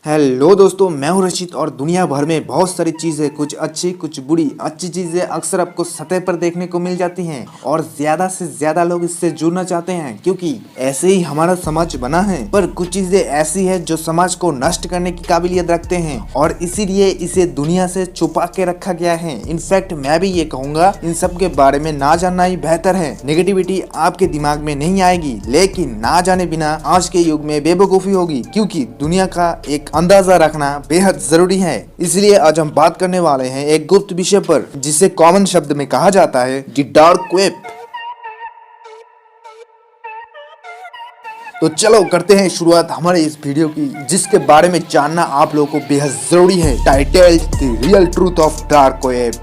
Hello दोस्तों, मैं हूं रशीद और दुनिया भर में बहुत सारी चीज़ें, कुछ अच्छी कुछ बुरी। अच्छी चीज़ें अक्सर आपको सतह पर देखने को मिल जाती हैं और ज़्यादा से ज़्यादा लोग इससे जुड़ना चाहते हैं क्योंकि ऐसे ही हमारा समाज बना है। पर कुछ चीज़ें ऐसी है जो समाज को नष्ट करने की काबिलियत रखते हैं और इसीलिए इसे दुनिया से छुपा के रखा गया है। इनफैक्ट मैं भी ये कहूँगा, इन सब के बारे में ना जानना ही बेहतर है। नेगेटिविटी आपके दिमाग में नहीं आएगी, लेकिन ना जाने बिना आज के युग में बेवकूफ़ी होगी क्योंकि दुनिया का एक अंदाजा रखना बेहद जरूरी है। इसलिए आज हम बात करने वाले हैं एक गुप्त विषय पर जिसे कॉमन शब्द में कहा जाता है द डार्क वेब। तो चलो करते हैं शुरुआत हमारे इस वीडियो की, जिसके बारे में जानना आप लोगों को बेहद जरूरी है। Title the real truth of dark web.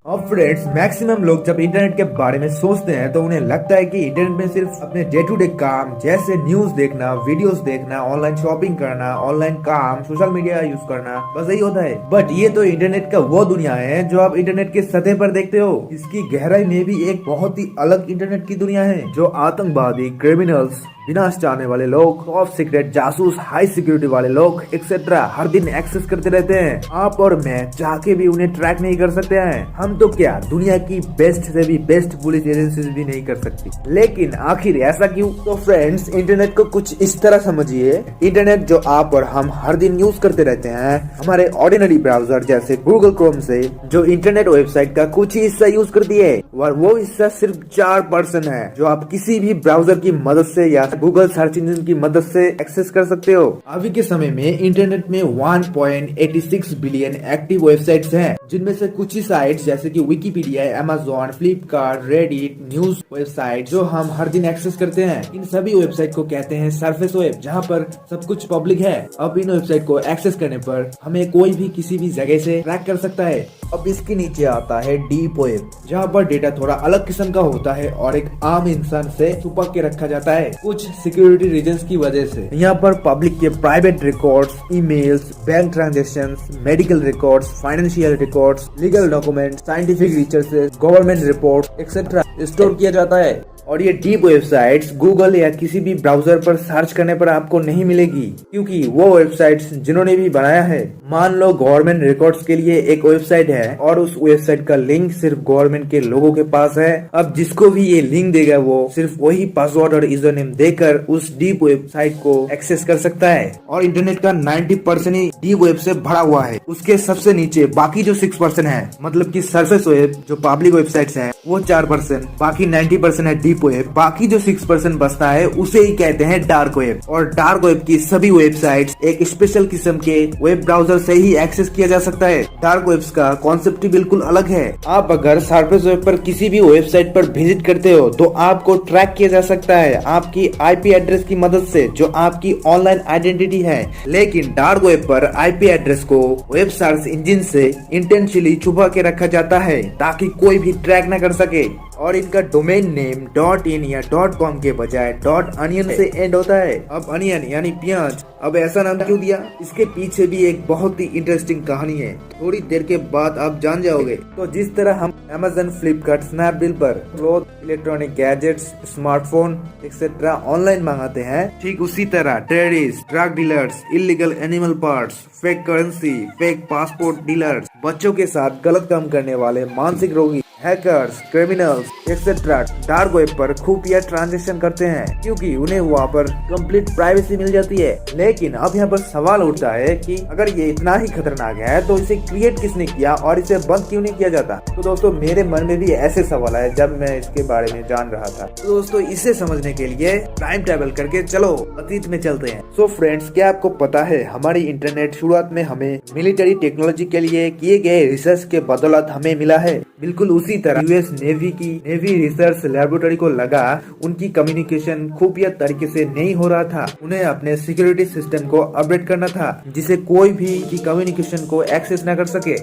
अब फ्रेंड्स, मैक्सिमम लोग जब इंटरनेट के बारे में सोचते हैं तो उन्हें लगता है कि इंटरनेट में सिर्फ अपने डे टू डे काम जैसे न्यूज देखना, वीडियोस देखना, ऑनलाइन शॉपिंग करना, ऑनलाइन काम, सोशल मीडिया यूज करना, बस यही होता है। बट ये तो इंटरनेट का वो दुनिया है जो आप इंटरनेट के सतह पर देखते हो। इसकी गहराई में भी एक बहुत ही अलग इंटरनेट की दुनिया है जो आतंकवादी, क्रिमिनल्स, विनाश चाहने वाले लोग, टॉप सीक्रेट जासूस, हाई सिक्योरिटी वाले लोग एक्सेट्रा हर दिन एक्सेस करते रहते हैं। आप और मैं चाह के भी उन्हें ट्रैक नहीं कर सकते हैं। हम तो क्या, दुनिया की बेस्ट से भी बेस्ट पुलिस एजेंसीज भी नहीं कर सकती। लेकिन आखिर ऐसा क्यों? तो फ्रेंड्स, इंटरनेट को कुछ इस तरह समझिए। इंटरनेट जो आप और हम हर दिन यूज करते रहते हैं, हमारे ऑर्डिनरी ब्राउजर जैसे गूगल क्रोम से जो इंटरनेट वेबसाइट का कुछ ही हिस्सा यूज करती है, और वो हिस्सा सिर्फ 4% है जो आप किसी भी ब्राउजर की मदद से या गूगल सर्च इंजन की मदद से एक्सेस कर सकते हो। अभी के समय में इंटरनेट में 1.86 बिलियन एक्टिव वेबसाइट्स हैं, जिनमें से कुछ ही साइट्स जैसे कि Wikipedia, Amazon, Flipkart, Reddit, news website जो हम हर दिन एक्सेस करते हैं। इन सभी वेबसाइट को कहते हैं सरफेस वेब, जहां पर सब कुछ पब्लिक है। अब इन वेबसाइट को एक्सेस करने पर हमें कोई भी किसी भी जगह से ट्रैक कर सकता है। अब इसके नीचे आता है डीप वेब, जहाँ पर डेटा थोड़ा अलग किस्म का होता है और एक आम इंसान से छुपा के रखा जाता है कुछ सिक्योरिटी रीजंस की वजह से। यहाँ पर पब्लिक के private records, emails, bank transactions, medical records, financial records, legal document, scientific researches, government report etcetera store किया जाता है। और ये डीप वेबसाइट्स गूगल या किसी भी ब्राउजर पर सर्च करने पर आपको नहीं मिलेगी, क्योंकि वो वेबसाइट्स जिन्होंने भी बनाया है, मान लो गवर्नमेंट रिकॉर्ड्स के लिए एक वेबसाइट है और उस वेबसाइट का लिंक सिर्फ गवर्नमेंट के लोगों के पास है। अब जिसको भी ये लिंक देगा वो सिर्फ वही पासवर्ड और यूजर नेम देकर उस डीप वेबसाइट को एक्सेस कर सकता है। और इंटरनेट का 90% ही डीप वेब से भरा हुआ है। उसके सबसे नीचे बाकी जो 6% है, मतलब की सरफेस वेब जो पब्लिक वेबसाइट्स है, वो 4%, बाकी 90% है डीप वेब। बाकी जो 6% बचता है उसे ही कहते हैं डार्क वेब। और डार्क वेब की सभी वेबसाइट्स एक स्पेशल किस्म के वेब ब्राउजर से ही एक्सेस किया जा सकता है। डार्क वेब्स का कॉन्सेप्ट ही बिल्कुल अलग है। आप अगर सरफेस वेब पर किसी भी वेबसाइट पर विजिट करते हो तो आपको ट्रैक किया जा सकता है आपकी आईपी एड्रेस की मदद से, जो आपकी ऑनलाइन आइडेंटिटी है। लेकिन डार्क वेब पर आईपी एड्रेस को वेब सर्च इंजन से इंटेंशनली छुपा के रखा जाता है ताकि कोई भी ट्रैक न कर सके। और इनका डोमेन नेम .in या .com के बजाय .onion से एंड होता है। अब अनियन यानी प्याज, अब ऐसा नाम क्यों दिया? इसके पीछे भी एक बहुत ही इंटरेस्टिंग कहानी है, थोड़ी देर के बाद आप जान जाओगे। तो जिस तरह हम अमेज़न, फ्लिपकार्ट, स्नैपडील पर cloth, electronic gadgets, smartphone etcetera online मंगाते हैं, ठीक उसी तरह terrorist, drug dealers, illegal animal parts, fake currency, fake passport dealers, बच्चों के साथ गलत काम करने वाले मानसिक रोगी, hackers, criminals etcetera dark web पर खुफिया ट्रांजैक्शन करते हैं, क्योंकि उन्हें वहाँ पर कंप्लीट प्राइवेसी मिल जाती है। लेकिन अब यहाँ पर सवाल उठता है कि अगर ये इतना ही खतरनाक है तो इसे क्रिएट किसने किया और इसे बंद क्यों नहीं किया जाता? तो दोस्तों, मेरे मन में भी ऐसे सवाल आए जब मैं इसके बारे में जान रहा था। तो दोस्तों, इसे समझने के लिए टाइम ट्रेवल करके चलो अतीत में चलते हैं। सो फ्रेंड्स, क्या आपको पता है हमारी इंटरनेट शुरुआत में हमें मिलिट्री टेक्नोलॉजी के लिए किए गए रिसर्च के बदौलत हमें मिला है। बिल्कुल उसी तरह यूएस नेवी की नेवी रिसर्च लैबोरेटरी को लगा उनकी कम्युनिकेशन खुफिया तरीके से नहीं हो रहा था। उन्हें अपने सिक्योरिटी सिस्टम को अपडेट करना था जिसे कोई भी की कम्युनिकेशन को एक्सेस न कर सके।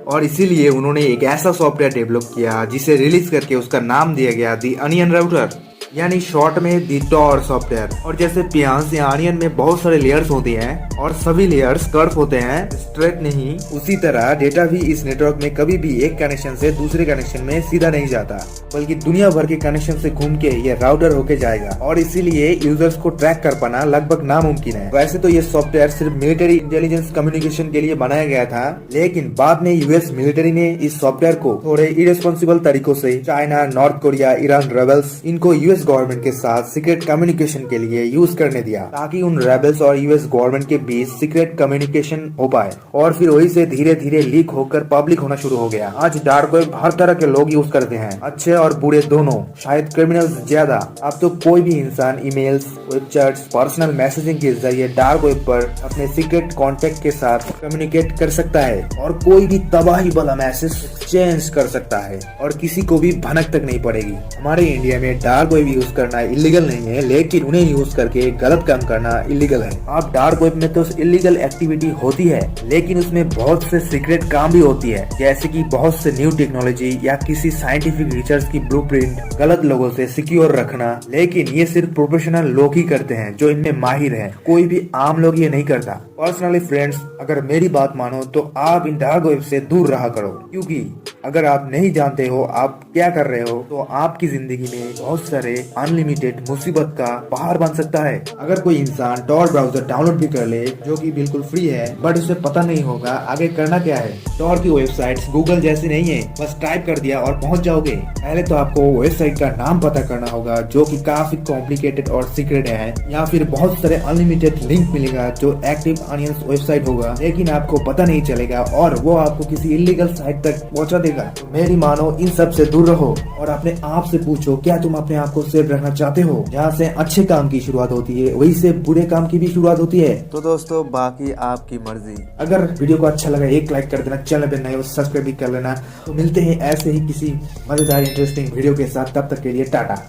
और इसीलिए उन्होंने एक ऐसा सॉफ्टवेयर डेवलप किया जिसे रिलीज करके उसका नाम दिया गया दी अनियन राउटर। यानी शॉर्ट में दी टॉर सॉफ्टवेयर। और जैसे प्याज या ऑनियन में बहुत सारे लेयर्स होते हैं और सभी लेयर्स कर्व होते हैं, स्ट्रेट नहीं, उसी तरह डेटा भी इस नेटवर्क में कभी भी एक कनेक्शन से दूसरे कनेक्शन में सीधा नहीं जाता, बल्कि दुनिया भर के कनेक्शन से घूम के ये राउटर होके जाएगा। और इसीलिए यूजर्स को ट्रैक कर पाना लगभग नामुमकिन है। वैसे तो ये सॉफ्टवेयर सिर्फ मिलिट्री इंटेलिजेंस कम्युनिकेशन के लिए बनाया गया था, लेकिन बाद में यूएस मिलिट्री ने इस सॉफ्टवेयर को थोड़े इरेस्पॉन्सिबल तरीकों से China, north Korea, Iran rebels इनको यूएस गवर्नमेंट के साथ सीक्रेट कम्युनिकेशन के लिए यूज करने दिया, ताकि उन रेबल्स और यूएस गवर्नमेंट के बीच सीक्रेट कम्युनिकेशन हो पाए। और फिर वही से धीरे धीरे लीक होकर पब्लिक होना शुरू हो गया। आज डार्क वेब हर तरह के लोग यूज करते हैं, अच्छे और बुरे दोनों, शायद क्रिमिनल्स ज्यादा। अब तो कोई भी इंसान ईमेल्स, वेबचैट्स, पर्सनल मैसेजिंग के जरिए डार्क वेब पर अपने सीक्रेट कॉन्टेक्ट के साथ कम्युनिकेट कर सकता है और कोई भी तबाही वाला मैसेज एक्सचेंज कर सकता है और किसी को भी भनक तक नहीं पड़ेगी। हमारे इंडिया में डार्क वेब यूज करना इलीगल नहीं है, लेकिन उन्हें यूज करके गलत काम करना इलीगल है। अब डार्क वेब में तो इलीगल एक्टिविटी होती है, लेकिन उसमें बहुत से सीक्रेट काम भी होती है, जैसे कि बहुत से न्यू टेक्नोलॉजी या किसी साइंटिफिक रिसर्च की ब्लूप्रिंट गलत लोगों से सिक्योर रखना। लेकिन ये सिर्फ प्रोफेशनल लोग ही करते हैं जो इनमें माहिर हैं, कोई भी आम लोग ये नहीं करता। पर्सनली फ्रेंड्स, अगर मेरी बात मानो तो आप इन डार्क वेब से दूर रहा करो, क्योंकि अगर आप नहीं जानते हो आप क्या कर रहे हो तो आपकी जिंदगी में बहुत सारे अनलिमिटेड मुसीबत का पहाड़ बन सकता है। अगर कोई इंसान टॉर ब्राउजर डाउनलोड भी कर ले, जो कि बिल्कुल फ्री है, बट उसे पता नहीं होगा आगे करना क्या है। टॉर की वेबसाइट्स गूगल जैसी नहीं है, बस टाइप कर दिया और पहुंच जाओगे। पहले तो आपको वेबसाइट का नाम पता करना होगा, जो कि काफी कॉम्प्लिकेटेड और सीक्रेट है, या फिर बहुत सारे अनलिमिटेड लिंक मिलेगा जो एक्टिव ऑनियंस वेबसाइट होगा, लेकिन आपको पता नहीं चलेगा और वो आपको किसी इलीगल साइट तक पहुंचा देगा। तो मेरी मानो इन सब से दूर रहो और अपने आप से पूछो, क्या तुम अपने आप को सेफ रखना चाहते हो? जहाँ से अच्छे काम की शुरुआत होती है, वही से बुरे काम की भी शुरुआत होती है। तो दोस्तों, बाकी आपकी मर्जी। अगर वीडियो को अच्छा लगा एक लाइक कर देना, चैनल पे नए हो सब्सक्राइब भी कर लेना। तो मिलते हैं ऐसे ही किसी मजेदार इंटरेस्टिंग वीडियो के साथ, तब तक के लिए टाटा।